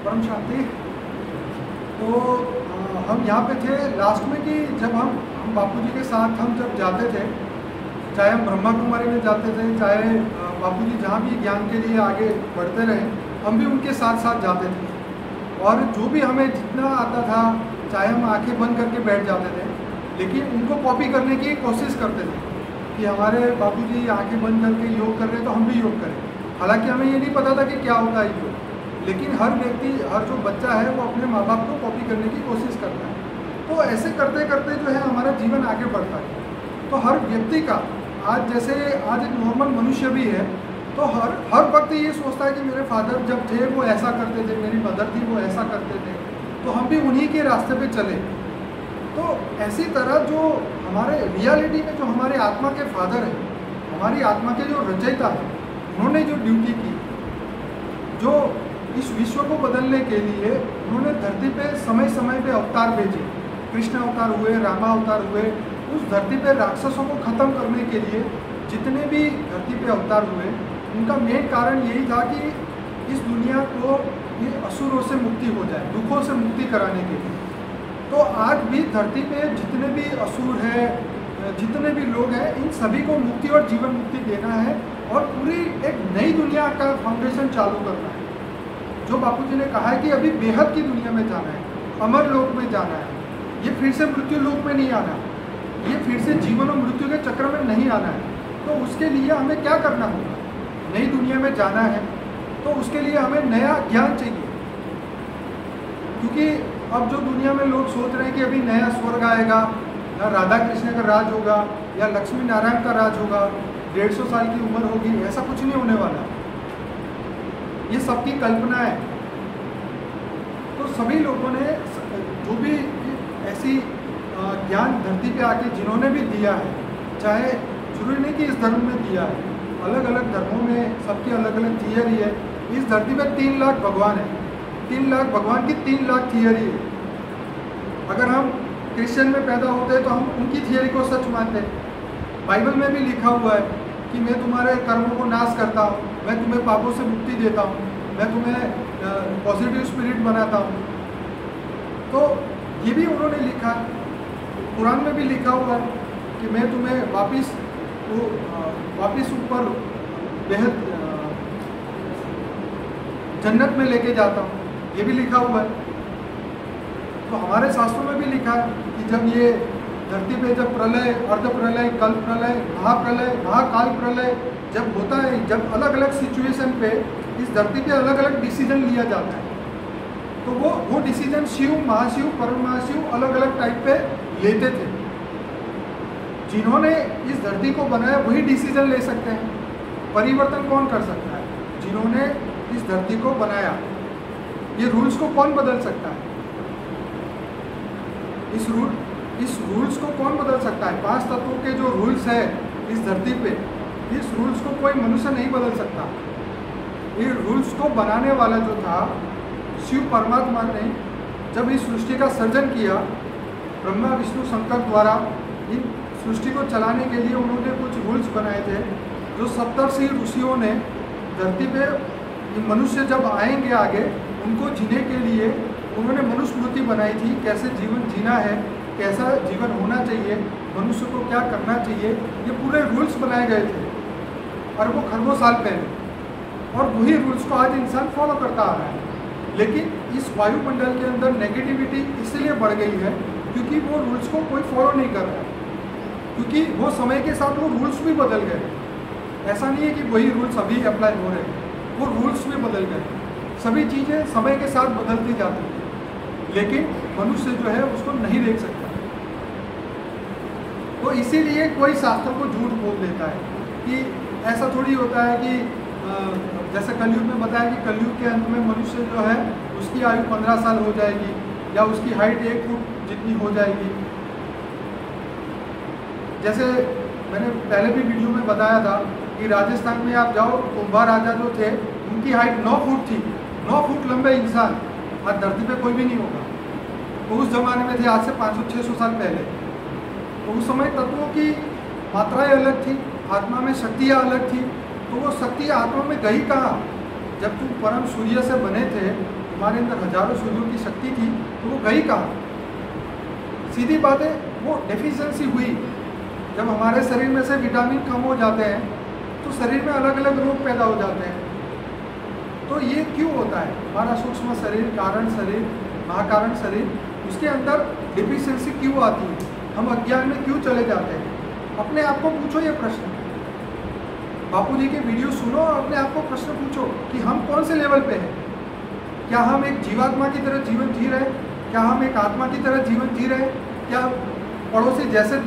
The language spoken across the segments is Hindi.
परम शांति। तो हम यहाँ पे थे लास्ट में कि जब हम बापूजी के साथ हम जब जाते थे, चाहे हम ब्रह्मा कुमारी में जाते थे, चाहे बापूजी जहाँ भी ज्ञान के लिए आगे बढ़ते रहे, हम भी उनके साथ साथ जाते थे। और जो भी हमें जितना आता था, चाहे हम आंखें बंद करके बैठ जाते थे, लेकिन उनको कॉपी करने की कोशिश करते थे कि हमारे बापूजी आंखें बंद करके योग कर रहे हैं तो हम भी योग करें। हालांकि हमें ये नहीं पता था कि क्या होता है योग, लेकिन हर व्यक्ति, हर जो बच्चा है वो अपने माँ बाप को कॉपी करने की कोशिश करता है। तो ऐसे करते करते जो है हमारा जीवन आगे बढ़ता है। तो हर व्यक्ति का आज, जैसे आज एक नॉर्मल मनुष्य भी है, तो हर वक्त ये सोचता है कि मेरे फादर जब थे वो ऐसा करते थे, मेरी मदर थी वो ऐसा करते थे, तो हम भी उन्हीं के रास्ते पे चले। तो ऐसी तरह जो हमारे रियलिटी में जो हमारे आत्मा के फादर हैं, हमारी आत्मा के जो रचयिता हैं, उन्होंने जो ड्यूटी की, जो इस विश्व को बदलने के लिए उन्होंने धरती पे समय समय पे अवतार भेजे। कृष्ण अवतार हुए, रामा अवतार हुए। उस धरती पे राक्षसों को ख़त्म करने के लिए जितने भी धरती पे अवतार हुए, उनका मेन कारण यही था कि इस दुनिया को ये असुरों से मुक्ति हो जाए, दुखों से मुक्ति कराने के लिए। तो आज भी धरती पे जितने भी असुर हैं, जितने भी लोग हैं, इन सभी को मुक्ति और जीवन मुक्ति देना है और पूरी एक नई दुनिया का फाउंडेशन चालू करना है। जो बापूजी ने कहा है कि अभी बेहद की दुनिया में जाना है, अमर लोक में जाना है, ये फिर से मृत्यु लोक में नहीं आना, ये फिर से जीवन और मृत्यु के चक्र में नहीं आना है। तो उसके लिए हमें क्या करना होगा? नई दुनिया में जाना है तो उसके लिए हमें नया ज्ञान चाहिए। क्योंकि अब जो दुनिया में लोग सोच रहे हैं कि अभी नया स्वर्ग आएगा, या राधा कृष्ण का राज होगा, या लक्ष्मी नारायण का राज होगा, 150 साल की उम्र होगी, ऐसा कुछ नहीं होने वाला। ये सबकी कल्पना है। तो सभी लोगों ने जो भी ऐसी ज्ञान धरती पे आके जिन्होंने भी दिया है, चाहे जरूरी नहीं कि इस धर्म में दिया है, अलग अलग धर्मों में सबकी अलग अलग थियरी है। इस धरती पे 3 लाख भगवान है, 3 लाख भगवान की 3 लाख थियरी है। अगर हम क्रिश्चियन में पैदा होते हैं तो हम उनकी थियरी को सच मानते हैं। बाइबल में भी लिखा हुआ है कि मैं तुम्हारे कर्मों को नाश करता हूँ, मैं तुम्हें पापों से मुक्ति देता हूँ, मैं तुम्हें पॉजिटिव स्पिरिट बनाता हूँ। तो ये भी उन्होंने लिखा। कुरान में भी लिखा हुआ है कि मैं तुम्हें वापिस ऊपर बेहद जन्नत में लेके जाता हूँ, ये भी लिखा हुआ है। तो हमारे शास्त्रों में भी लिखा है कि जब ये धरती पे जब प्रलय, अर्ध प्रलय, कल्प प्रलय, महाप्रलय, महाकाल प्रलय जब होता है, जब अलग अलग सिचुएशन पे इस धरती पे अलग अलग डिसीजन लिया जाता है, तो वो डिसीजन शिव, महाशिव, परम महाशिव अलग अलग टाइप पे लेते थे। जिन्होंने इस धरती को बनाया वही डिसीजन ले सकते हैं। परिवर्तन कौन कर सकता है? जिन्होंने इस धरती को बनाया। ये रूल्स को कौन बदल सकता है? इस रूल्स को कौन बदल सकता है? 5 तत्वों के जो रूल्स है इस धरती पे, इस रूल्स को कोई मनुष्य नहीं बदल सकता। ये रूल्स को बनाने वाला जो था शिव परमात्मा ने, जब इस सृष्टि का सर्जन किया ब्रह्मा विष्णु शंकर द्वारा, इन सृष्टि को चलाने के लिए उन्होंने कुछ रूल्स बनाए थे जो 70 ऋषियों ने धरती पे मनुष्य जब आएंगे आगे उनको जीने के लिए उन्होंने मनुस्मृति बनाई थी। कैसे जीवन जीना है, कैसा जीवन होना चाहिए, मनुष्य को क्या करना चाहिए, ये पूरे रूल्स बनाए गए थे अरबों खरबों साल पहले। और वही रूल्स को आज इंसान फॉलो करता आ रहा है। लेकिन इस वायुमंडल के अंदर नेगेटिविटी इसलिए बढ़ गई है क्योंकि वो रूल्स को कोई फॉलो नहीं कर रहा है। क्योंकि वो समय के साथ वो रूल्स भी बदल गए। ऐसा नहीं है कि वही रूल्स अभी अप्लाई हो रहे हैं, वो रूल्स भी बदल गए। सभी चीज़ें समय के साथ बदलती जाती हैं, लेकिन मनुष्य जो है उसको नहीं देख सकता। तो इसीलिए कोई शास्त्रों को झूठ बोल देता है कि ऐसा थोड़ी होता है कि जैसे कलयुग में बताया कि कलयुग के अंत में मनुष्य जो है उसकी आयु 15 साल हो जाएगी, या उसकी हाइट 1 फुट जितनी हो जाएगी। जैसे मैंने पहले भी वीडियो में बताया था कि राजस्थान में आप जाओ, कुंभा राजा जो थे उनकी हाइट 9 फुट थी। 9 फुट लंबे इंसान आज धरती पे कोई भी नहीं होगा। तो उस जमाने में थे, आज से 500-600 साल पहले। तो उस समय तत्वों की मात्राएं अलग थी, आत्मा में शक्तियाँ अलग थी। तो वो शक्ति आत्मा में गई कहाँ? जब तुम परम सूर्य से बने थे तुम्हारे अंदर हजारों सूर्यों की शक्ति थी, तो वो गई कहाँ? सीधी बात है, वो डेफिशिएंसी हुई। जब हमारे शरीर में से विटामिन कम हो जाते हैं तो शरीर में अलग अलग रोग पैदा हो जाते हैं। तो ये क्यों होता है? हमारा सूक्ष्म शरीर, कारण शरीर, महाकारण शरीर, उसके अंदर डिफिशिएंसी क्यों आती है? हम अज्ञान में क्यों चले जाते हैं? अपने आप को पूछो ये प्रश्न। बापू जी के वीडियो सुनो और अपने आप को प्रश्न पूछो कि हम कौन से लेवल पे हैं। क्या हम एक जीवात्मा की तरह जीवन जी रहे हैं? क्या हम एक आत्मा की तरह जीवन जी रहे हैं? क्या पड़ोसी जैसे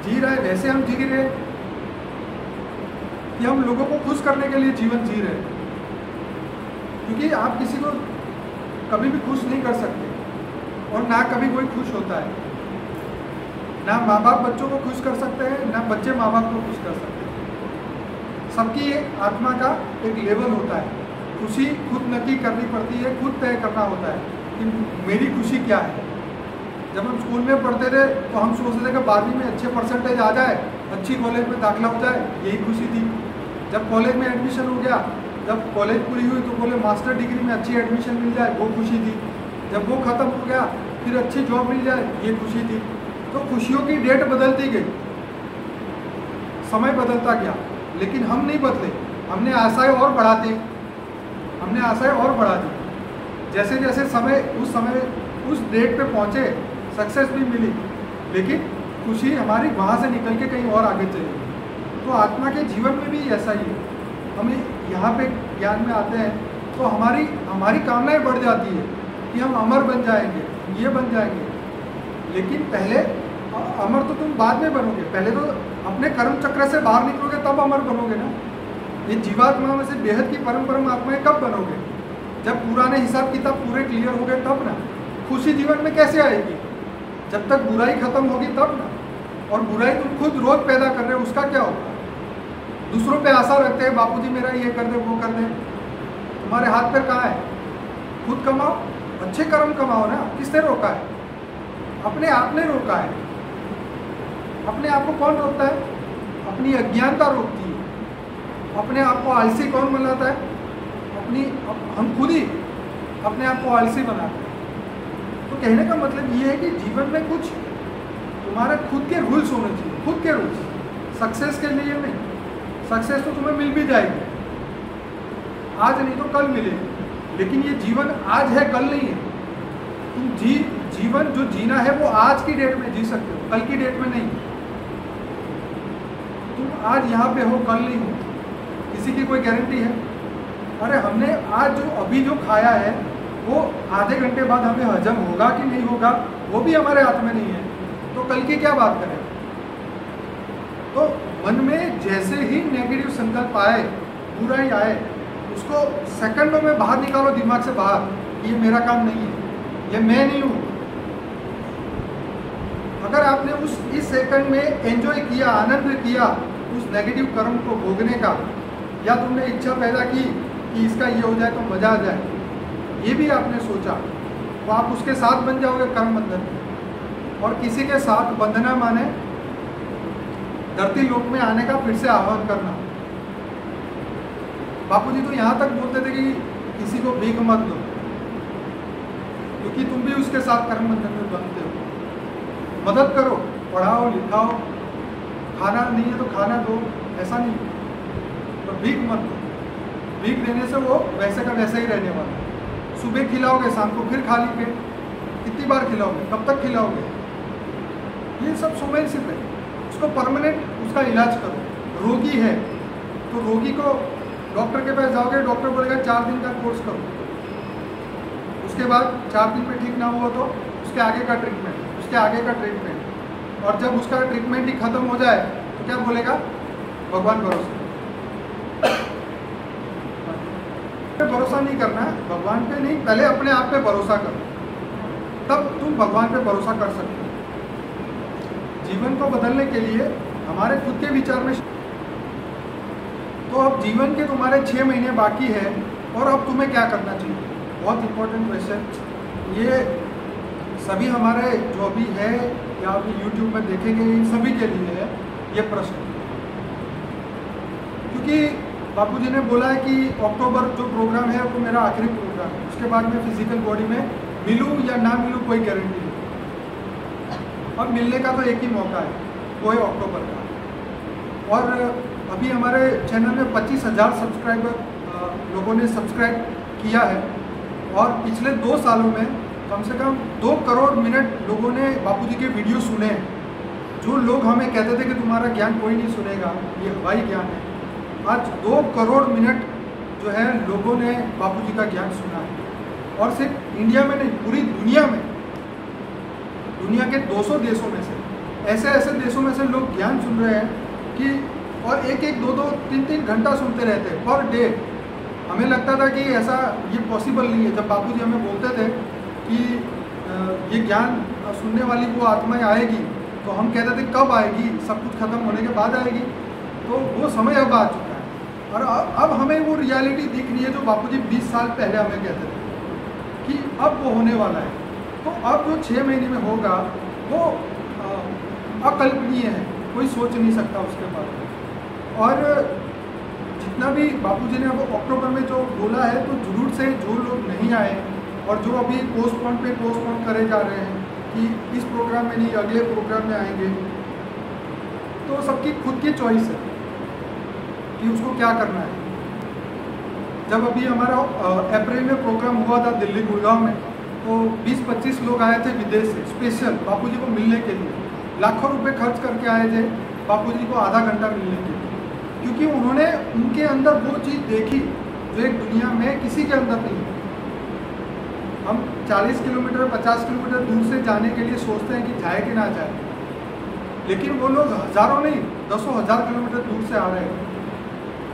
जी रहा है वैसे हम जी रहे हैं? कि हम लोगों को खुश करने के लिए जीवन जी रहे हैं? क्योंकि आप किसी को कभी भी खुश नहीं कर सकते और ना कभी कोई खुश होता है। ना माँ बाप बच्चों को खुश कर सकते हैं, ना बच्चे माँ बाप को खुश कर सकते हैं। सबकी आत्मा का एक लेवल होता है। खुशी खुद नक्की करनी पड़ती है, खुद तय करना होता है कि मेरी खुशी क्या है। जब हम स्कूल में पढ़ते थे तो हम सोचते थे कि 12वीं में अच्छे परसेंटेज आ जाए, अच्छी कॉलेज में दाखिला हो जाए, यही खुशी थी। जब कॉलेज में एडमिशन हो गया, जब कॉलेज पूरी हुई तो बोले मास्टर डिग्री में अच्छी एडमिशन मिल जाए, वो खुशी थी। जब वो ख़त्म हो गया फिर अच्छी जॉब मिल जाए, ये खुशी थी। तो खुशियों की डेट बदलती गई, समय बदलता गया, लेकिन हम नहीं बदले। हमने आशाएं और बढ़ा दी, हमने आशाएं और बढ़ा दी। जैसे जैसे समय उस डेट पे पहुँचे, सक्सेस भी मिली, लेकिन खुशी हमारी वहाँ से निकल के कहीं और आगे चली गई। तो आत्मा के जीवन में भी ऐसा ही है। हम यहाँ पे ज्ञान में आते हैं तो हमारी कामनाएं बढ़ जाती है कि हम अमर बन जाएंगे, ये बन जाएंगे। लेकिन पहले अमर तो तुम बाद में बनोगे, पहले तो अपने कर्म चक्र से बाहर निकलोगे तब अमर बनोगे ना। ये जीवात्मा में से बेहद की परम आत्माएं कब बनोगे? जब पुराने हिसाब किताब पूरे क्लियर हो गए तब ना। खुशी जीवन में कैसे आएगी? जब तक बुराई खत्म होगी तब ना। और बुराई तुम खुद रोज पैदा कर रहे हो, उसका क्या होगा? दूसरों पे आशा रखते हैं, बापूजी मेरा ये कर दे, वो कर दे। तुम्हारे हाथ पैर कहाँ है? खुद कमाओ, अच्छे कर्म कमाओ ना। किसने रोका है? अपने आप ने रोका है। अपने आप को कौन रोकता है? अपनी अज्ञानता रोकती है। अपने आप को आलसी कौन बनाता है? हम खुद ही अपने आप को आलसी बनाते हैं। तो कहने का मतलब ये है कि जीवन में कुछ तुम्हारे खुद के रूल्स होने चाहिए, खुद के रूल्स। सक्सेस के लिए नहीं, सक्सेस तो तुम्हें मिल भी जाएगी, आज नहीं तो कल मिलेगी, लेकिन ये जीवन आज है, कल नहीं है। तुम जीवन जो जीना है वो आज की डेट में जी सकते हो, कल की डेट में नहीं। तुम आज यहाँ पे हो, कल नहीं हो, किसी की कोई गारंटी है? अरे हमने आज अभी जो खाया है वो आधे घंटे बाद हमें हजम होगा कि नहीं होगा, वो भी हमारे हाथ में नहीं है। तो कल की क्या बात करें? तो मन में जैसे ही नेगेटिव संकल्प आए, बुराई आए, उसको सेकंडों में बाहर निकालो दिमाग से बाहर। ये मेरा काम नहीं है, ये मैं नहीं हूँ। अगर आपने इस सेकंड में एंजॉय किया, आनंद किया उस नेगेटिव कर्म को भोगने का, या तुमने इच्छा पैदा की कि इसका ये हो जाए तो मजा आ जाए, ये भी आपने सोचा, तो आप उसके साथ बन जाओगे कर्म बंधन। और किसी के साथ बंधना माने धरती लोक में आने का फिर से आह्वान करना। बापूजी तो यहाँ तक बोलते थे कि किसी को भीख मत दो, क्योंकि तुम भी उसके साथ कर्म बंधन में बंधते हो। मदद करो, पढ़ाओ लिखाओ, खाना नहीं है तो खाना दो, ऐसा नहीं, तो भीख मत दो। भीख देने से वो वैसे का वैसे ही रहने वाला है। सुबह खिलाओगे, शाम को फिर खाली पेट, कितनी बार खिलाओगे, कब तक खिलाओगे? ये सब समय सिर्फ है। उसको परमानेंट उसका इलाज करो। रोगी है तो रोगी को डॉक्टर के पास जाओगे, डॉक्टर बोलेगा 4 दिन का कोर्स करो, उसके बाद 4 दिन में ठीक ना हुआ तो उसके आगे का ट्रीटमेंट, उसके आगे का ट्रीटमेंट। और जब उसका ट्रीटमेंट ही खत्म हो जाए तो क्या बोलेगा? भगवान भरोसा। भरोसा नहीं करना है भगवान पे, नहीं, पहले अपने आप पे भरोसा करो, तब तुम भगवान पे भरोसा कर सकते हो। जीवन को बदलने के लिए हमारे खुद के विचार में। तो अब जीवन के तुम्हारे 6 महीने बाकी है और अब तुम्हें क्या करना चाहिए? बहुत इंपॉर्टेंट क्वेश्चन। ये सभी हमारे जो अभी है या अभी यूट्यूब में देखेंगे, इन सभी के लिए है ये प्रश्न। क्योंकि बापूजी ने बोला है कि अक्टूबर जो प्रोग्राम है वो मेरा आखिरी प्रोग्राम है। उसके बाद मैं फिजिकल बॉडी में मिलूँ या ना मिलूँ कोई गारंटी नहीं। अब मिलने का तो एक ही मौका है, वो है अक्टूबर का। और अभी हमारे चैनल में 25,000 सब्सक्राइबर लोगों ने सब्सक्राइब किया है, और पिछले 2 सालों में कम से कम 2 करोड़ मिनट लोगों ने बापूजी के वीडियो सुने हैं। जो लोग हमें कहते थे कि तुम्हारा ज्ञान कोई नहीं सुनेगा, ये हवाई ज्ञान है, आज 2 करोड़ मिनट जो है लोगों ने बापूजी का ज्ञान सुना है। और सिर्फ इंडिया में नहीं, पूरी दुनिया में, दुनिया के 200 देशों में से, ऐसे ऐसे देशों में से लोग ज्ञान सुन रहे हैं कि, और 1-1, 2-2, 3-3 घंटा सुनते रहते हैं पर डे। हमें लगता था कि ऐसा ये पॉसिबल नहीं है। जब बापूजी हमें बोलते थे कि ये ज्ञान सुनने वाली वो आत्माएं आएगी, तो हम कहते थे कब आएगी, सब कुछ खत्म होने के बाद आएगी। तो वो समय अब आ चुका है, और अब हमें वो रियलिटी दिख रही है जो बापूजी 20 साल पहले हमें कहते थे कि अब वो होने वाला है। तो अब जो 6 महीने में होगा वो अकल्पनीय है, कोई सोच नहीं सकता उसके बारे में। और जितना भी बापूजी ने अब अक्टूबर में जो बोला है, तो जरूर से जो लोग नहीं आए और जो अभी पोस्टपोन करे जा रहे हैं कि इस प्रोग्राम में नहीं अगले प्रोग्राम में आएंगे, तो सबकी खुद की चॉइस है कि उसको क्या करना है। जब अभी हमारा अप्रैल में प्रोग्राम हुआ था दिल्ली गुड़गांव में, तो 20-25 लोग आए थे विदेश से स्पेशल बापूजी को मिलने के लिए। लाखों रुपए खर्च करके आए थे बापूजी को आधा घंटा मिलने के लिए, क्योंकि उन्होंने उनके अंदर वो चीज़ देखी जो एक दुनिया में किसी के अंदर नहीं है। हम 40 किलोमीटर 50 किलोमीटर दूर से जाने के लिए सोचते हैं कि जाए कि ना जाए, लेकिन वो लोग हज़ारों नहीं 10,000 किलोमीटर दूर से आ रहे हैं।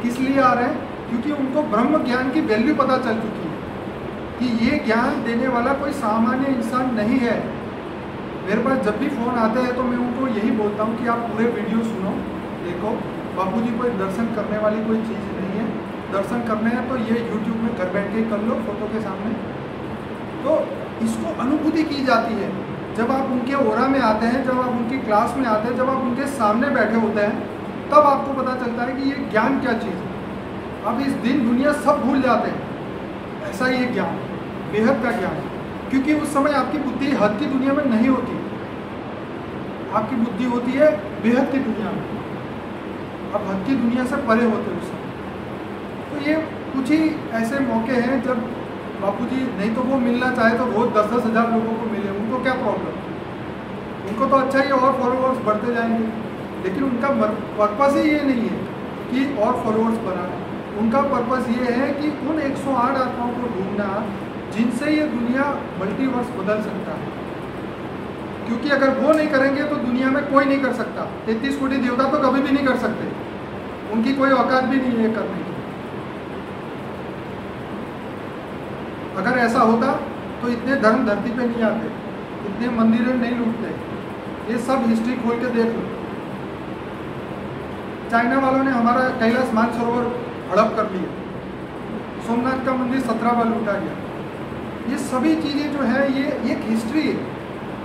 किस लिए आ रहे हैं? क्योंकि उनको ब्रह्म ज्ञान की वैल्यू पता चल चुकी है कि ये ज्ञान देने वाला कोई सामान्य इंसान नहीं है। मेरे पास जब भी फ़ोन आते हैं तो मैं उनको यही बोलता हूँ कि आप पूरे वीडियो सुनो, देखो, बापूजी कोई दर्शन करने वाली कोई चीज़ नहीं है। दर्शन करने हैं तो ये YouTube में घर बैठ के कर लो फोटो के सामने। तो इसको अनुभूति की जाती है जब आप उनके ओरा में आते हैं, जब आप उनकी क्लास में आते हैं, जब आप उनके सामने बैठे होते हैं, तब आपको पता चलता है कि ये ज्ञान क्या चीज़ है। अब इस दिन दुनिया सब भूल जाते हैं, ऐसा ये ज्ञान बेहद का ज्ञान है। क्योंकि उस समय आपकी बुद्धि हद की दुनिया में नहीं होती, आपकी बुद्धि होती है बेहद की दुनिया में। अब हद की दुनिया से परे होते हैं उस समय। तो ये कुछ ही ऐसे मौके हैं जब बापूजी नहीं तो वो मिलना चाहे तो रोज़ 10-10 हज़ार लोगों को मिले, उनको क्या प्रॉब्लम? उनको तो अच्छा ही और फॉलोअर्स बढ़ते जाएंगे। लेकिन उनका पर्पस ही ये नहीं है कि और फॉलोअर्स बढ़ाना। उनका पर्पस ये है कि उन 108 आत्माओं को ढूंढना जिनसे ये दुनिया मल्टीवर्स बदल सकता है। क्योंकि अगर वो नहीं करेंगे तो दुनिया में कोई नहीं कर सकता। 33 कोटि देवता तो कभी भी नहीं कर सकते, उनकी कोई औकात भी नहीं है करने की। अगर ऐसा होता तो इतने धर्म धरती पे नहीं आते, इतने मंदिरें नहीं लूटते। ये सब हिस्ट्री खोल के देख लो। चाइना वालों ने हमारा कैलाश मानसरोवर हड़प कर लिया, सोमनाथ का मंदिर 17 बार लूटा गया। ये सभी चीज़ें जो है ये एक हिस्ट्री है,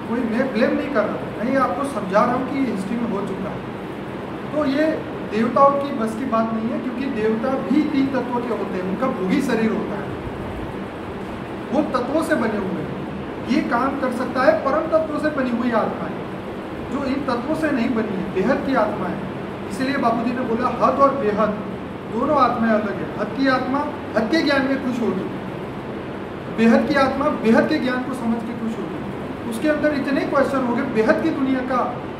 कोई मैं ब्लेम नहीं कर रहा, मैं ये आपको समझा रहा हूँ कि हिस्ट्री में हो चुका है। तो ये देवताओं की बस की बात नहीं है, क्योंकि देवता भी 3 तत्वों के होते हैं, उनका भोगी शरीर होता है, वो तत्वों से बने हुए हैं। ये काम कर सकता है परम तत्वों से बनी हुई आत्मा है, जो इन तत्वों से नहीं बनी है, बेहद की आत्मा है। इसलिए बापूजी ने बोला हद और बेहद दोनों आत्माएं अलग है। हद की आत्मा हद के ज्ञान में खुश होगी, बेहद की आत्मा बेहद के ज्ञान को समझ के खुश होगी। उसके अंदर इतने क्वेश्चन हो गए बेहद की दुनिया का,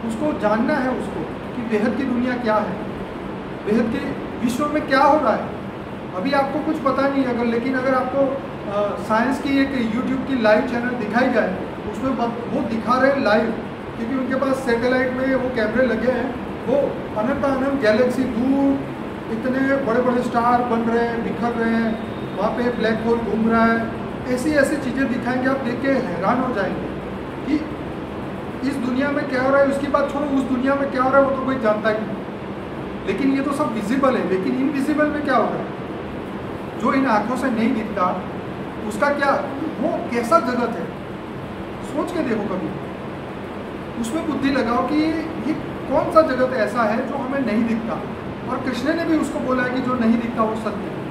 उसको जानना है उसको कि बेहद की दुनिया क्या है, बेहद के विश्व में क्या हो रहा है। अभी आपको कुछ पता नहीं अगर, लेकिन अगर आपको साइंस की एक यूट्यूब की लाइव चैनल दिखाई जाए, उसमें वो दिखा रहे हैं लाइव, क्योंकि उनके पास सैटेलाइट में वो कैमरे लगे हैं, वो अनंत अनंत गैलेक्सी दूर इतने बड़े बड़े स्टार बन रहे हैं, बिखर रहे हैं, वहाँ पे ब्लैक होल घूम रहा है, ऐसी ऐसी चीज़ें दिखाएंगे, आप देख के हैरान हो जाएंगे कि इस दुनिया में क्या हो रहा है। उसकी बात छोड़ो, उस दुनिया में क्या हो रहा है वो तो कोई जानता ही नहीं, लेकिन ये तो सब विजिबल है। लेकिन इनविजिबल में क्या हो रहा है, जो इन आँखों से नहीं दिखता, उसका क्या, वो कैसा जगत है, सोच के देखो कभी, उसमें बुद्धि लगाओ कि ये कौन सा जगत ऐसा है जो हमें नहीं दिखता। और कृष्ण ने भी उसको बोला है कि जो नहीं दिखता वो सत्य है,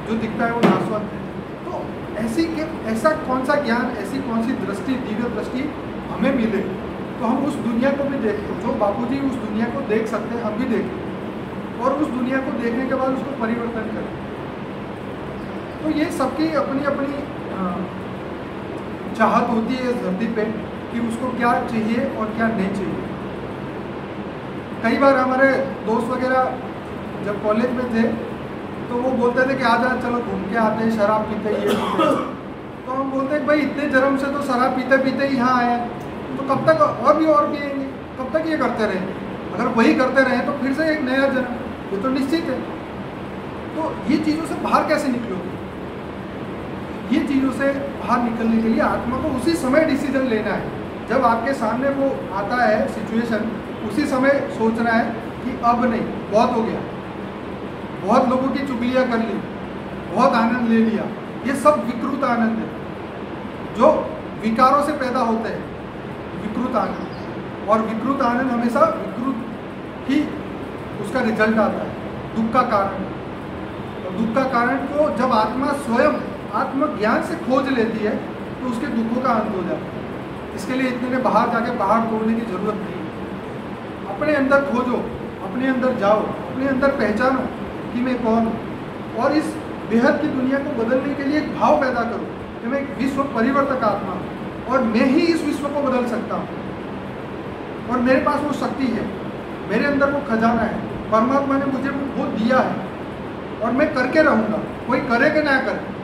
जो दिखता है वो नाशवंत है। तो ऐसा कौन सा ज्ञान, ऐसी कौन सी दृष्टि, दिव्य दृष्टि हमें मिले तो हम उस दुनिया को भी देखें। जो बापूजी उस दुनिया को देख सकते हैं, हम भी देखें और उस दुनिया को देखने के बाद उसको परिवर्तन करें। तो ये सबकी अपनी अपनी चाहत होती है इस धरती पे कि उसको क्या चाहिए और क्या नहीं चाहिए। कई बार हमारे दोस्त वगैरह जब कॉलेज में थे तो वो बोलते थे कि आ जा, चलो घूम के आते हैं, शराब पीते ये पीते। तो हम बोलते हैं भाई इतने जन्म से तो शराब पीते पीते ही यहाँ आए हैं, तो कब तक और पिएंगे, कब तक ये करते रहेंगे? अगर वही करते रहें तो फिर से एक नया जन्म, ये तो निश्चित है। तो ये चीज़ों से बाहर कैसे निकलोगे? ये चीज़ों से बाहर निकलने के लिए आत्मा को उसी समय डिसीजन लेना है। जब आपके सामने वो आता है सिचुएशन, उसी समय सोचना है कि अब नहीं, बहुत हो गया, बहुत लोगों की चुगलियाँ कर ली, बहुत आनंद ले लिया। ये सब विकृत आनंद है जो विकारों से पैदा होते हैं, विकृत आनंद। और विकृत आनंद हमेशा विकृत ही उसका रिजल्ट आता है, दुख का कारण। और दुख का कारण को जब आत्मा स्वयं आत्मज्ञान से खोज लेती है तो उसके दुखों का अंत हो जाता है। इसके लिए इतने बाहर जाके पहाड़ तोड़ने की जरूरत नहीं है। अपने अंदर खोजो, अपने अंदर जाओ, अपने अंदर पहचानो कि मैं कौन हूँ और इस बेहद की दुनिया को बदलने के लिए एक भाव पैदा करो कि मैं एक विश्व परिवर्तक आत्मा हूँ और मैं ही इस विश्व को बदल सकता हूँ और मेरे पास वो शक्ति है, मेरे अंदर वो खजाना है, परमात्मा ने मुझे वो दिया है और मैं करके रहूँगा, कोई करे कि ना करे।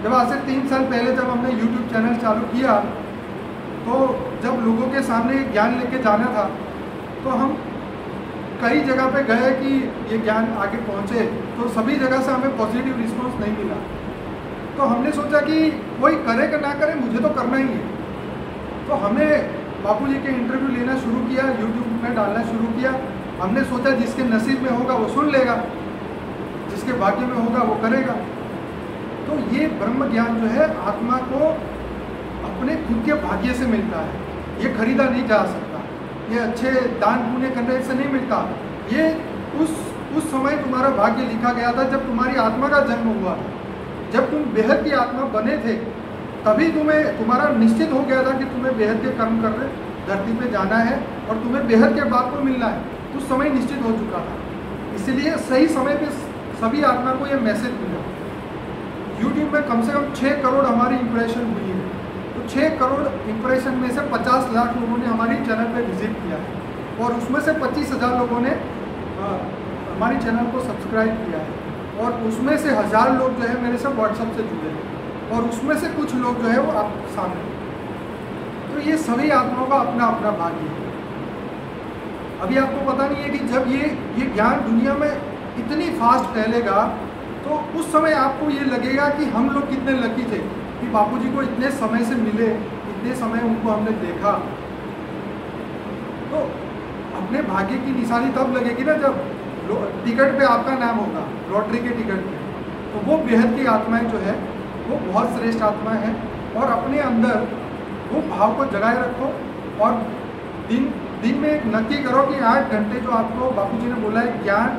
जब आज से 3 साल पहले जब हमने YouTube चैनल चालू किया तो जब लोगों के सामने ज्ञान लेके जाना था तो हम कई जगह पे गए कि ये ज्ञान आगे पहुँचे, तो सभी जगह से हमें पॉजिटिव रिस्पांस नहीं मिला। तो हमने सोचा कि कोई करे कि ना करे, मुझे तो करना ही है। तो हमने बापूजी के इंटरव्यू लेना शुरू किया, YouTube में डालना शुरू किया। हमने सोचा जिसके नसीब में होगा वो सुन लेगा, जिसके भाग्य में होगा वो करेगा। तो ये ब्रह्म ज्ञान जो है आत्मा को अपने खुद के भाग्य से मिलता है, ये खरीदा नहीं जा सकता। ये अच्छे दान पुण्य करने से नहीं मिलता। ये उस समय तुम्हारा भाग्य लिखा गया था जब तुम्हारी आत्मा का जन्म हुआ था, जब तुम बेहद की आत्मा बने थे, तभी तुम्हारा निश्चित हो गया था कि तुम्हें बेहद के कर्म करने धरती पे जाना है और तुम्हें बेहद के बाद को मिलना है। उस समय निश्चित हो चुका था, इसलिए सही समय पे सभी आत्मा को ये मैसेज मिला। यूट्यूब में कम से कम 6 करोड़ हमारी इंप्रेशन हुई है, तो 6 करोड़ इंप्रेशन में से 50 लाख लोगों ने हमारी चैनल पे विजिट किया है और उसमें से 25,000 लोगों ने हमारी चैनल को सब्सक्राइब किया है और उसमें से 1000 लोग जो है मेरे से व्हाट्सएप से जुड़े हैं और उसमें से कुछ लोग जो है वो आप सामने। तो ये सभी आत्माओं का अपना अपना भाग्य है। अभी आपको पता नहीं है कि जब ये ज्ञान दुनिया में इतनी फास्ट फैलेगा तो उस समय आपको ये लगेगा कि हम लोग कितने लकी थे कि बापूजी को इतने समय से मिले, इतने समय उनको हमने देखा। तो अपने भाग्य की निशानी तब लगेगी ना जब टिकट पे आपका नाम होगा, लॉटरी के टिकट पे। तो वो बेहद की आत्माएं जो है वो बहुत श्रेष्ठ आत्माएं हैं और अपने अंदर वो भाव को जगाए रखो और दिन में एक नक्की करो कि 8 घंटे जो आपको बापूजी ने बोला है ज्ञान,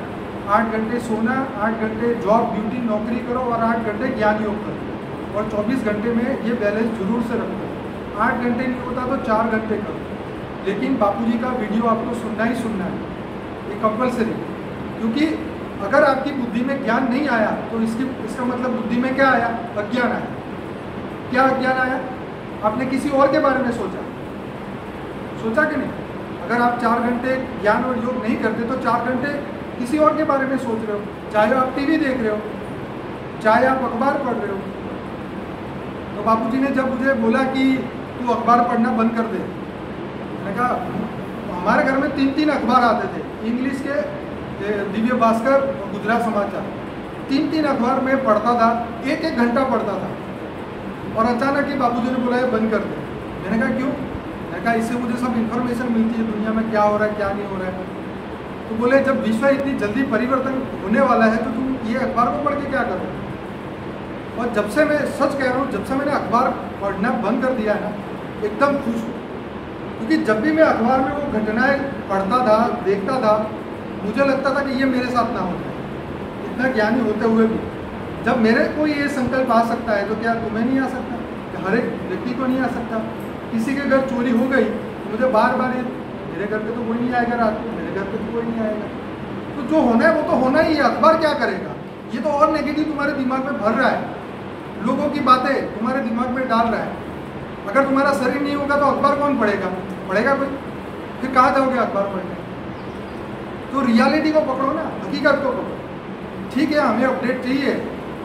8 घंटे सोना, 8 घंटे जॉब ड्यूटी नौकरी करो और 8 घंटे ज्ञान योग करो और 24 घंटे में ये बैलेंस जरूर से रखो। 8 घंटे नहीं होता तो 4 घंटे करो, लेकिन बापूजी का वीडियो आपको सुनना ही सुनना है, ये कंपल्सरी। क्योंकि अगर आपकी बुद्धि में ज्ञान नहीं आया तो इसका मतलब बुद्धि में क्या आया? अज्ञान आया। क्या अज्ञान आया? आपने किसी और के बारे में सोचा कि नहीं? अगर आप 4 घंटे ज्ञान और योग नहीं करते तो 4 घंटे किसी और के बारे में सोच रहे हो, चाहे आप टीवी देख रहे हो, चाहे आप अखबार पढ़ रहे हो। तो बापूजी ने जब मुझे बोला कि तू अखबार पढ़ना बंद कर दे, मैंने कहा हमारे घर में 3 अखबार आते थे, इंग्लिश के दिव्य भास्कर और गुजरात समाचार, 3 अखबार में पढ़ता था, 1 घंटा पढ़ता था और अचानक ही बापूजी ने बोला बंद कर दे। मैंने कहा क्यों? मैंने कहा इससे मुझे सब इन्फॉर्मेशन मिलती है दुनिया में क्या हो रहा है क्या नहीं हो रहा है। तो बोले जब विश्व इतनी जल्दी परिवर्तन होने वाला है तो तुम ये अखबार को पढ़ के क्या करो? और जब से मैं सच कह रहा हूँ, जब से मैंने अखबार पढ़ना बंद कर दिया है ना, एकदम खुश हूँ। क्योंकि जब भी मैं अखबार में वो घटनाएं पढ़ता था, देखता था, मुझे लगता था कि ये मेरे साथ ना हो जाए। इतना ज्ञानी होते हुए भी जब मेरे को ये संकल्प आ सकता है तो क्या तुम्हें नहीं आ सकता? हर एक व्यक्ति को नहीं आ सकता। किसी के घर चोरी हो गई तो मुझे बार बार ये मेरे घर पे तो कोई नहीं आएगा, रात को मेरे घर पे तो कोई नहीं आएगा। तो जो होना है वो तो होना ही है। अखबार क्या करेगा? ये तो और नेगेटिव तुम्हारे दिमाग में भर रहा है, लोगों की बातें तुम्हारे दिमाग में डाल रहा है। अगर तुम्हारा शरीर नहीं होगा तो अखबार कौन पढ़ेगा? पढ़ेगा कोई? फिर कहाँ जाओगे अखबार पढ़ने? तो रियलिटी को पकड़ो ना, हकीकत को पकड़ो। ठीक है, हमें अपडेट चाहिए,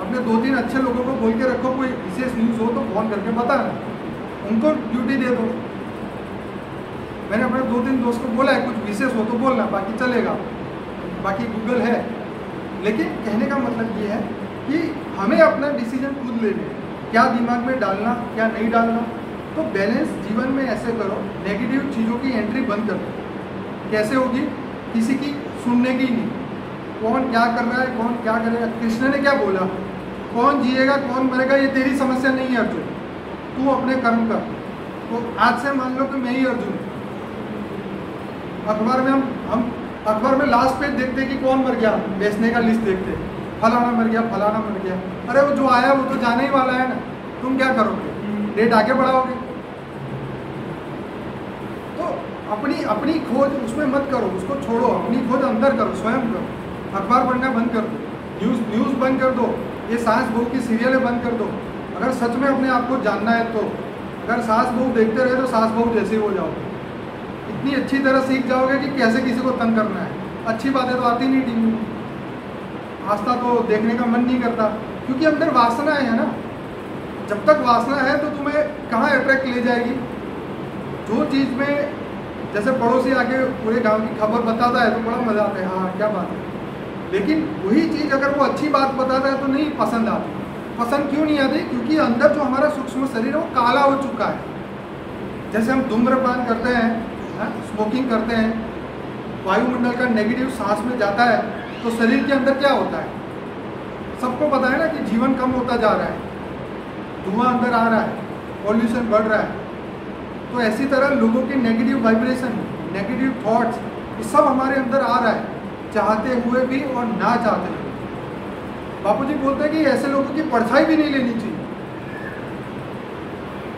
अपने 2-3 अच्छे लोगों को बोल के रखो, कोई विशेष न्यूज़ हो तो फ़ोन करके बताना, उनको ड्यूटी दे दो। मैंने अपने 2-3 दोस्त को बोला है कुछ विशेष हो तो बोलना, बाकी चलेगा, बाकी गूगल है। लेकिन कहने का मतलब ये है कि हमें अपना डिसीजन खुद लेना है, क्या दिमाग में डालना क्या नहीं डालना। तो बैलेंस जीवन में ऐसे करो, नेगेटिव चीज़ों की एंट्री बंद कर दो। कैसे होगी? किसी की सुनने की नहीं, कौन क्या कर रहा है, कौन क्या करेगा। कृष्ण ने क्या बोला? कौन जिएगा कौन मरेगा ये तेरी समस्या नहीं है अर्जुन, तू अपने कर्म कर। तो आज से मान लो कि मैं ही अर्जुन। अखबार में हम अखबार में लास्ट पेज देखते कि कौन मर गया, बेचने का लिस्ट देखते, फलाना मर गया फलाना मर गया। अरे वो जो आया वो तो जाने ही वाला है ना, तुम क्या करोगे? डेट आगे बढ़ाओगे। तो अपनी खोज उसमें मत करो, उसको छोड़ो, अपनी खोज अंदर करो, स्वयं करो। अखबार पढ़ना बंद कर दो, न्यूज़ बंद कर दो, ये सास बहू की सीरियलें बंद कर दो। अगर सच में अपने आप को जानना है तो अगर सास बहू देखते रहे तो सास बहू जैसे ही हो जाओगे। इतनी अच्छी तरह सीख जाओगे कि कैसे किसी को तंग करना है। अच्छी बातें तो आती नहीं टीवी में, आस्था तो देखने का मन नहीं करता, क्योंकि अंदर वासना है ना। जब तक वासना है तो तुम्हें कहाँ अट्रैक्ट ले जाएगी? जो चीज़ में जैसे पड़ोसी आके पूरे गांव की खबर बताता है तो बड़ा मज़ा आता है, हाँ क्या बात है। लेकिन वही चीज़ अगर वो अच्छी बात बताता है तो नहीं पसंद आती। पसंद क्यों नहीं आती? क्योंकि अंदर जो हमारा सूक्ष्म शरीर है वो काला हो चुका है। जैसे हम धूम्रपान करते हैं, स्मोकिंग करते हैं, वायुमंडल का नेगेटिव सांस में जाता है तो शरीर के अंदर क्या होता है? सबको पता है ना कि जीवन कम होता जा रहा है, धुआं अंदर आ रहा है, पॉल्यूशन बढ़ रहा है। तो ऐसी तरह लोगों के नेगेटिव वाइब्रेशन, नेगेटिव थॉट्स, ये सब हमारे अंदर आ रहा है, चाहते हुए भी और ना चाहते हुए। बापूजी बोलते हैं कि ऐसे लोगों की परछाई भी नहीं लेनी चाहिए,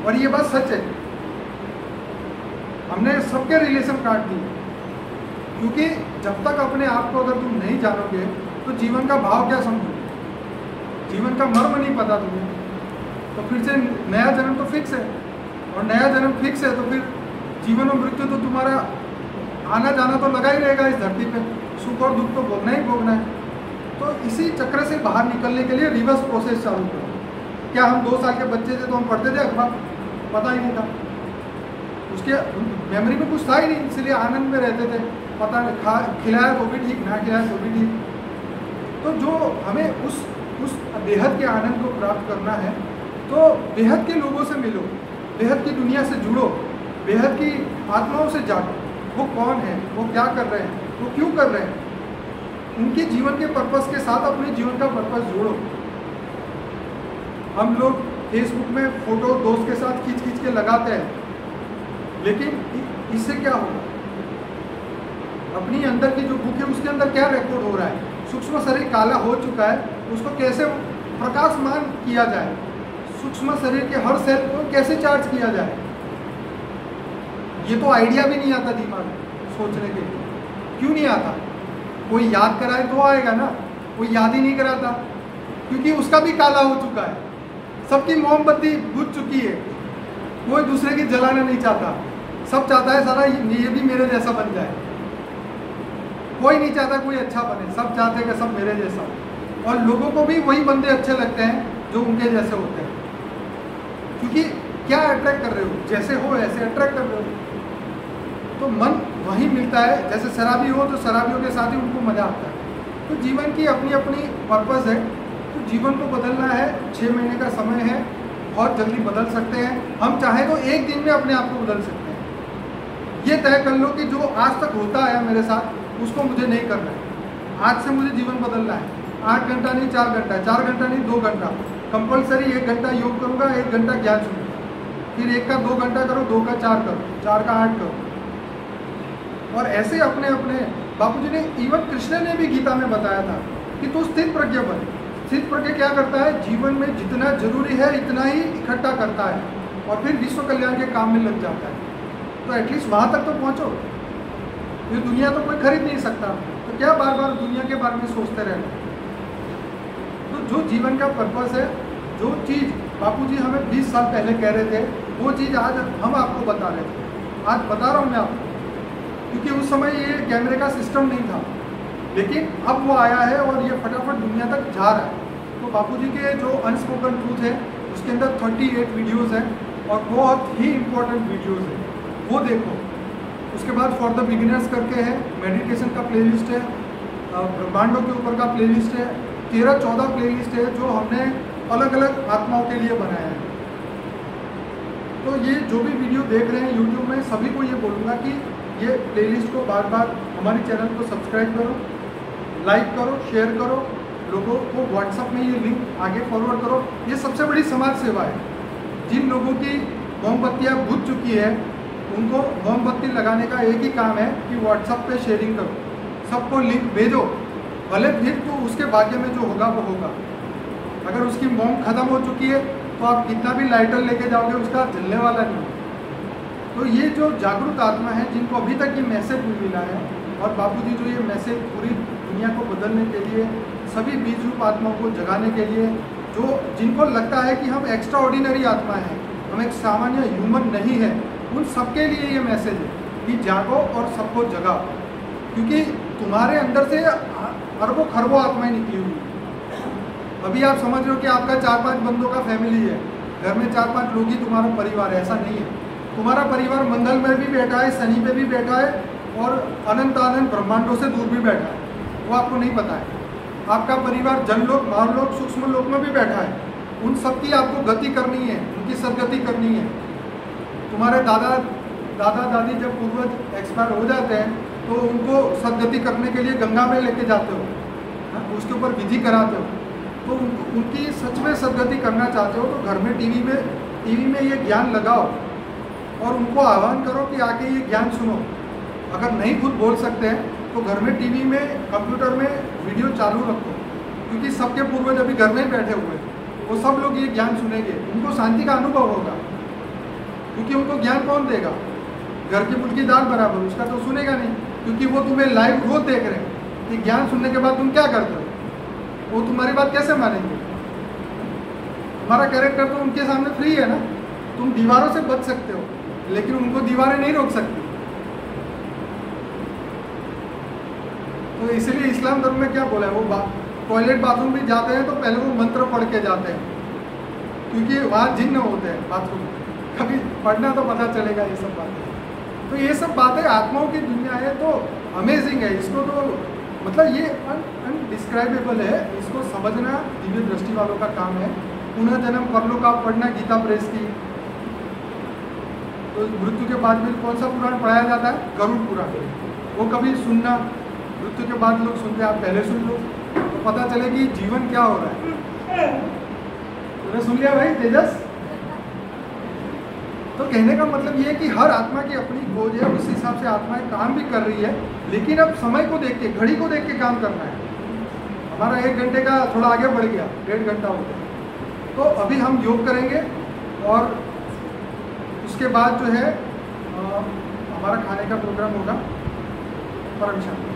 और ये बात सच है। हमने सबके रिलेशन काट दिए, क्योंकि जब तक अपने आप को अगर तुम नहीं जानोगे तो जीवन का भाव क्या समझोगे? जीवन का मर्म नहीं पता तुम्हें, तो फिर से नया जन्म तो फिक्स है, और नया जन्म फिक्स है तो फिर जीवन और मृत्यु तो तुम्हारा आना जाना तो लगा ही रहेगा इस धरती पे। सुख और दुख तो भोगना ही भोगना है। तो इसी चक्र से बाहर निकलने के लिए रिवर्स प्रोसेस चालू करो। क्या हम 2 साल के बच्चे थे तो हम पढ़ते थे अखबार? पता ही नहीं था, उसके मेमोरी में कुछ था ही नहीं, इसलिए आनंद में रहते थे। पता नहीं, खिलाया तो भी ठीक, ना खिलाया तो भी ठीक। तो जो हमें उस बेहद के आनंद को प्राप्त करना है तो बेहद के लोगों से मिलो, बेहद की दुनिया से जुड़ो, बेहद की आत्माओं से जानो। वो कौन है, वो क्या कर रहे हैं, वो क्यों कर रहे हैं, उनके जीवन के पर्पस के साथ अपने जीवन का पर्पस जोड़ो। हम लोग फेसबुक में फोटो दोस्त के साथ खींच के लगाते हैं, लेकिन इससे क्या होगा? अपनी अंदर की जो बुक है उसके अंदर क्या रिकॉर्ड हो रहा है? सूक्ष्म शरीर काला हो चुका है, उसको कैसे प्रकाशमान किया जाए? सूक्ष्म शरीर के हर सेल को कैसे चार्ज किया जाए? ये तो आइडिया भी नहीं आता दिमाग में सोचने के लिए। क्यों नहीं आता? कोई याद कराए तो आएगा ना, कोई याद ही नहीं कराता, क्योंकि उसका भी काला हो चुका है। सबकी मोमबत्ती बुझ चुकी है, कोई दूसरे की जलाना नहीं चाहता। सब चाहता है सारा ये भी मेरे जैसा बन जाए, कोई नहीं चाहता कोई अच्छा बने, सब चाहते हैं कि सब मेरे जैसा। और लोगों को भी वही बंदे अच्छे लगते हैं जो उनके जैसे होते हैं, क्योंकि क्या अट्रैक्ट कर रहे हो? जैसे हो ऐसे अट्रैक्ट कर रहे हो। तो मन वही मिलता है। जैसे शराबी हो तो शराबियों के साथ ही उनको मज़ा आता है। तो जीवन की अपनी अपनी पर्पस है। तो जीवन को बदलना है, 6 महीने का समय है, बहुत जल्दी बदल सकते हैं। हम चाहें तो एक दिन में अपने आप को बदल सकते हैं। ये तय कर लो कि जो आज तक होता आया मेरे साथ उसको मुझे नहीं करना है। आज से मुझे जीवन बदलना है। 8 घंटा नहीं 4 घंटा, 4 घंटा नहीं 2 घंटा कंपलसरी। 1 घंटा योग करूँगा, 1 घंटा ज्ञान सुनूंगा, फिर 1 का 2 घंटा करो, 2 का 4 करो, 4 का 8 करो। और ऐसे अपने अपने बापूजी ने, इवन कृष्ण ने भी गीता में बताया था कि तू स्थिर प्रज्ञ बन। स्थित प्रज्ञ क्या करता है, जीवन में जितना जरूरी है इतना ही इकट्ठा करता है और फिर विश्व कल्याण के काम में लग जाता है। तो एटलीस्ट वहाँ तक तो पहुँचो। ये दुनिया तो कोई खरीद नहीं सकता, तो क्या बार बार दुनिया के बारे में सोचते रहना। तो जो जीवन का पर्पस है, जो चीज़ बापूजी हमें 20 साल पहले कह रहे थे, वो चीज़ आज हम आपको बता रहे थे। आज बता रहा हूँ मैं आपको, क्योंकि उस समय ये कैमरे का सिस्टम नहीं था, लेकिन अब वो आया है और ये फटाफट दुनिया तक जा रहा है। तो बापूजी के जो अनस्पोकन ट्रूथ है उसके अंदर 38 वीडियोज़ हैं और बहुत ही इम्पोर्टेंट वीडियोज़ हैं, वो देखो। उसके बाद फॉर द बिगिनर्स करके है, मेडिटेशन का प्लेलिस्ट है, ब्रह्मांडों के ऊपर का प्लेलिस्ट है, 13-14 प्लेलिस्ट है जो हमने अलग अलग आत्माओं के लिए बनाया है। तो ये जो भी वीडियो देख रहे हैं यूट्यूब में, सभी को ये बोलूँगा कि ये प्लेलिस्ट को बार बार हमारे चैनल को सब्सक्राइब करो, लाइक करो, शेयर करो, लोगों को व्हाट्सएप में ये लिंक आगे फॉरवर्ड करो। ये सबसे बड़ी समाज सेवा है। जिन लोगों की मोमबत्तियाँ बुझ चुकी है उनको मोमबत्ती लगाने का एक ही काम है कि व्हाट्सएप पे शेयरिंग करो, सबको लिंक भेजो, भले फिर तो उसके भाग्य में जो होगा वो होगा। अगर उसकी मोम खत्म हो चुकी है तो आप कितना भी लाइटर लेके जाओगे उसका जलने वाला नहीं। तो ये जो जागरूक आत्मा है जिनको अभी तक ये मैसेज नहीं मिला है, और बापूजी जो ये मैसेज पूरी दुनिया को बदलने के लिए, सभी बीज रूप आत्माओं को जगाने के लिए, जो जिनको लगता है कि हम एक्स्ट्रा ऑर्डिनरी आत्मा हैं, हम एक सामान्य ह्यूमन नहीं है, उन सबके लिए ये मैसेज है कि जागो और सबको जगाओ। क्योंकि तुम्हारे अंदर से अरबों खरबों आत्माएं निकली हुई है। अभी आप समझ रहे हो कि आपका 4-5 बंदों का फैमिली है, घर में 4-5 लोग ही तुम्हारा परिवार है, ऐसा नहीं है। तुम्हारा परिवार मंगल में भी बैठा है, शनि पे भी बैठा है और अनंत अनंत ब्रह्मांडों से दूर भी बैठा है, वो आपको नहीं पता है। आपका परिवार जनलोक, महालोक, सूक्ष्म लोक में भी बैठा है। उन सब की आपको गति करनी है, उनकी सदगति करनी है। तुम्हारे दादा दादी जब पूर्वज एक्सपायर हो जाते हैं तो उनको सदगति करने के लिए गंगा में लेके जाते हो, उसके ऊपर विधि कराते हो। तो उनकी सच में सदगति करना चाहते हो तो घर में टीवी में ये ज्ञान लगाओ और उनको आह्वान करो कि आके ये ज्ञान सुनो। अगर नहीं खुद बोल सकते हैं तो घर में टीवी में, कंप्यूटर में वीडियो चालू रखो, क्योंकि सबके पूर्वज अभी घर में ही बैठे हुए हैं, वो सब लोग ये ज्ञान सुनेंगे, उनको शांति का अनुभव होगा। क्योंकि उनको ज्ञान कौन देगा? घर की मुर्गी दाल बराबर, उसका तो सुनेगा नहीं, क्योंकि वो तुम्हें लाइव रोज देख रहे हैं कि ज्ञान सुनने के बाद तुम क्या करते हो। वो तुम्हारी बात कैसे मानेंगे? तुम्हारा कैरेक्टर तो उनके सामने फ्री है ना, तुम दीवारों से बच सकते हो, लेकिन उनको दीवारें नहीं रोक सकती। तो इसलिए इस्लाम धर्म में क्या बोला है, वो टॉयलेट बाथरूम भी जाते हैं तो पहले वो मंत्र पढ़ के जाते हैं, क्योंकि वहाँ जिन्न होते हैं बाथरूम में। कभी पढ़ना तो पता चलेगा ये सब बातें। तो ये सब बातें आत्माओं की दुनिया है, तो अमेजिंग है। इसको तो मतलब ये अनडिस्क्राइबेबल है, इसको समझना दिव्य दृष्टि वालों का काम है। पुनर्जन्म परलोक आप पढ़ना गीता प्रेस की। तो मृत्यु के बाद में कौन सा पुराण पढ़ाया जाता है? गरुड़ पुराण। वो कभी सुनना, मृत्यु के बाद लोग सुनते हैं, आप पहले सुन लो तो पता चले कि जीवन क्या हो रहा है। तूने सुन लिया भाई तेजस? तो कहने का मतलब ये है कि हर आत्मा की अपनी खोज है, उस हिसाब से आत्माएं काम भी कर रही है, लेकिन अब समय को देख के, घड़ी को देख के काम करना है। हमारा 1 घंटे का थोड़ा आगे बढ़ गया, 1.5 घंटा हो गया। तो अभी हम योग करेंगे और उसके बाद जो है हमारा खाने का प्रोग्राम होगा। परम शांति।